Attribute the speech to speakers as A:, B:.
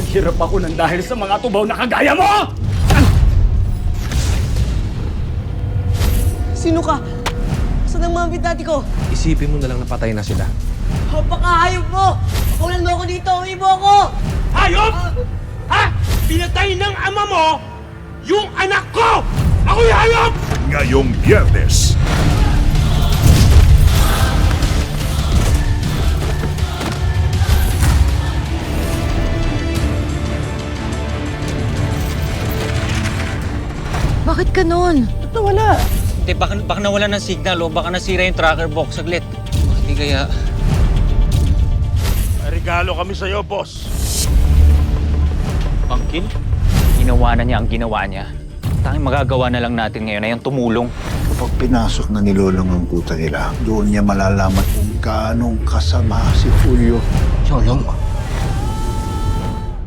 A: Naghirap ako ng dahil sa mga tubaw na kagaya mo!
B: Sino ka? Saan ang mga bidati ko?
C: Isipin mo na lang na patay na sila.
B: Napakahayop mo! Pakulan mo ako dito! Uwi mo ako!
D: Hayop! Ha? Pinatay ng ama mo yung anak ko! Ako'y hayop!
E: Ngayong Biyernes,
F: Bakit ganun?
G: Hindi, baka nawala ng signal o baka nasira yung tracker box saglit. Hindi kaya...
D: May regalo kami sa'yo, boss.
G: Angkin? Ginawa na niya ang ginawa niya. Tanging magagawa na lang natin ngayon ay yung tumulong.
H: Kapag pinasok na nilolong ang kuta nila, doon niya malalaman kung gaanong kasama si Julio.
C: Yolong,